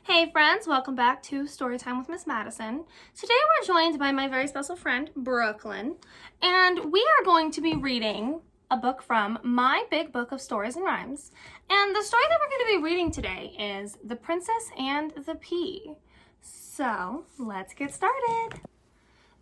Hey friends, welcome back to Storytime with Miss Madison. Today we're joined by my very special friend, Brooklyn, and we are going to be reading a book from my big book of stories and rhymes. And the story that we're going to be reading today is The Princess and the Pea. So, let's get started.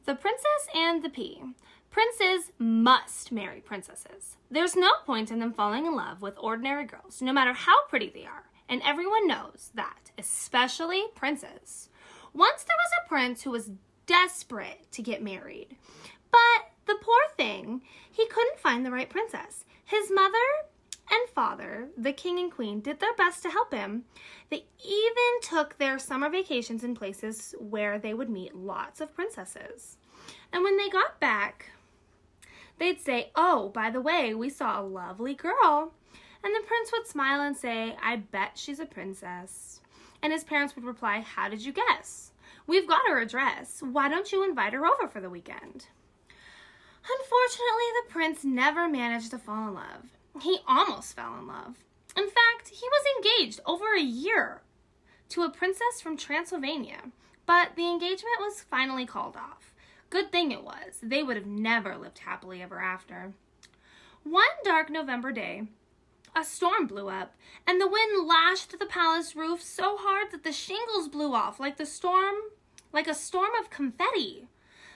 The Princess and the Pea. Princes must marry princesses. There's no point in them falling in love with ordinary girls, no matter how pretty they are. And everyone knows that, especially princes. Once there was a prince who was desperate to get married, but the poor thing, he couldn't find the right princess. His mother and father, the king and queen, did their best to help him. They even took their summer vacations in places where they would meet lots of princesses. And when they got back, they'd say, "Oh, by the way, we saw a lovely girl." And the prince would smile and say, "I bet she's a princess." And his parents would reply, "How did you guess? We've got her address. Why don't you invite her over for the weekend?" Unfortunately, the prince never managed to fall in love. He almost fell in love. In fact, he was engaged over a year to a princess from Transylvania, but the engagement was finally called off. Good thing it was. They would have never lived happily ever after. One dark November day, a storm blew up, and the wind lashed the palace roof so hard that the shingles blew off like a storm of confetti.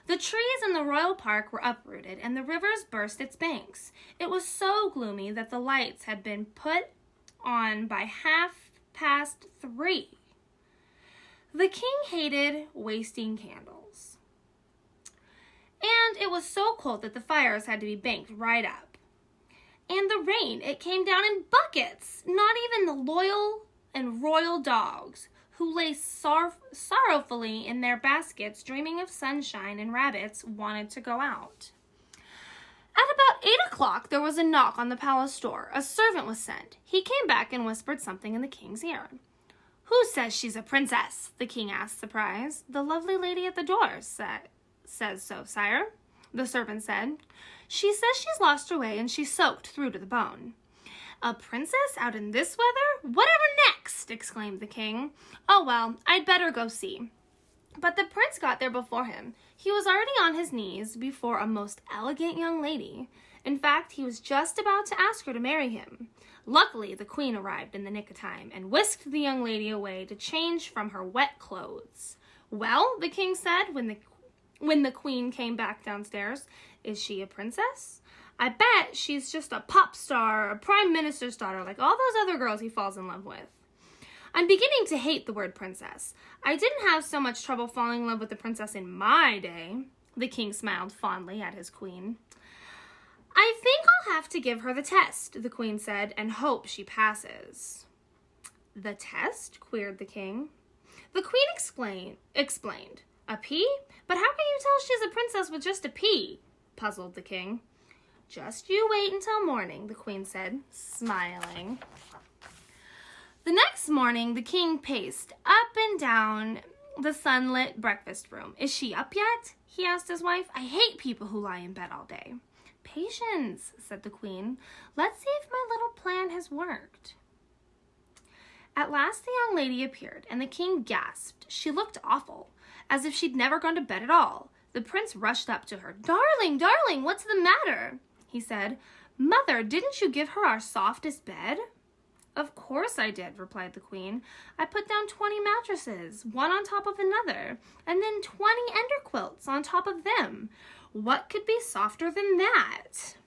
The trees in the royal park were uprooted, and the rivers burst its banks. It was so gloomy that the lights had been put on by 3:30. The king hated wasting candles, and it was so cold that the fires had to be banked right up. And the rain, it came down in buckets. Not even the loyal and royal dogs, who lay sorrowfully in their baskets dreaming of sunshine and rabbits, wanted to go out. At about 8 o'clock, there was a knock on the palace door. A servant was sent. He came back and whispered something in the king's ear. "Who says she's a princess?" the king asked, surprised. "The lovely lady at the door says so, sire," the servant said. "She says she's lost her way and she's soaked through to the bone." "A princess out in this weather? Whatever next?" exclaimed the king. "Oh well, I'd better go see." But the prince got there before him. He was already on his knees before a most elegant young lady. In fact, he was just about to ask her to marry him. Luckily, the queen arrived in the nick of time and whisked the young lady away to change from her wet clothes. "Well," the king said when the queen came back downstairs, "is she a princess? I bet she's just a pop star, a prime minister's daughter, like all those other girls he falls in love with." "I'm beginning to hate the word princess. I didn't have so much trouble falling in love with a princess in my day." The king smiled fondly at his queen. "I think I'll have to give her the test," the queen said, "and hope she passes." "The test?" queried the king. The queen explained. "A pea? But how can you tell she's a princess with just a pea?" puzzled the king. "Just you wait until morning," the queen said, smiling. The next morning, the king paced up and down the sunlit breakfast room. "Is she up yet?" he asked his wife. "I hate people who lie in bed all day." "Patience," said the queen. "Let's see if my little plan has worked." At last the young lady appeared, and the king gasped. She looked awful, as if she'd never gone to bed at all. The prince rushed up to her. "Darling, darling, what's the matter?" he said. "Mother, didn't you give her our softest bed?" "Of course I did," replied the queen. "I put down 20 mattresses, one on top of another, and then 20 underquilts on top of them. What could be softer than that?"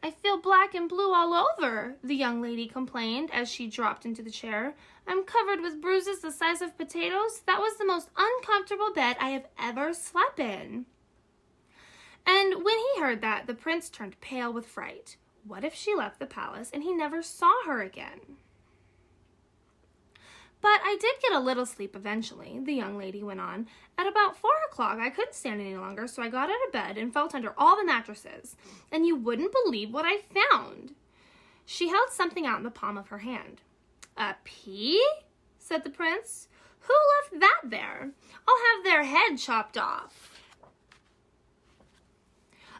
"I feel black and blue all over," the young lady complained as she dropped into the chair. "I'm covered with bruises the size of potatoes. That was the most uncomfortable bed I have ever slept in." And when he heard that, the prince turned pale with fright. What if she left the palace and he never saw her again? "But I did get a little sleep eventually," the young lady went on. "At about 4 o'clock, I couldn't stand any longer, so I got out of bed and felt under all the mattresses. And you wouldn't believe what I found." She held something out in the palm of her hand. "A pea?" said the prince. "Who left that there? I'll have their head chopped off."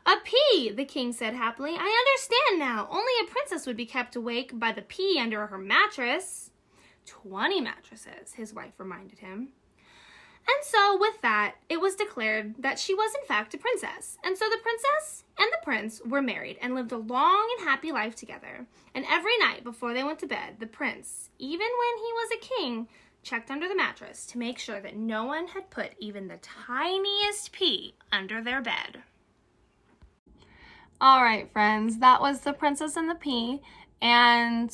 "A pea," the king said happily. "I understand now. Only a princess would be kept awake by the pea under her mattress." 20 mattresses, his wife reminded him. And so with that, it was declared that she was in fact a princess. And so the princess and the prince were married and lived a long and happy life together. And every night before they went to bed, the prince, even when he was a king, checked under the mattress to make sure that no one had put even the tiniest pea under their bed. All right, friends, that was The Princess and the Pea. And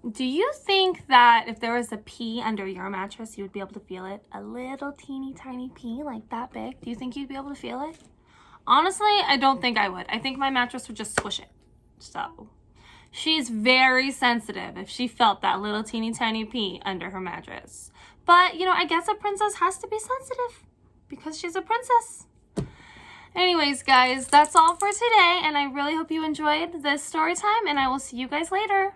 do you think that if there was a pea under your mattress, you would be able to feel it? A little teeny tiny pea, like that big. Do you think you'd be able to feel it? Honestly, I don't think I would. I think my mattress would just squish it. So, she's very sensitive if she felt that little teeny tiny pea under her mattress. But, you know, I guess a princess has to be sensitive because she's a princess. Anyways, guys, that's all for today, and I really hope you enjoyed this story time, and I will see you guys later.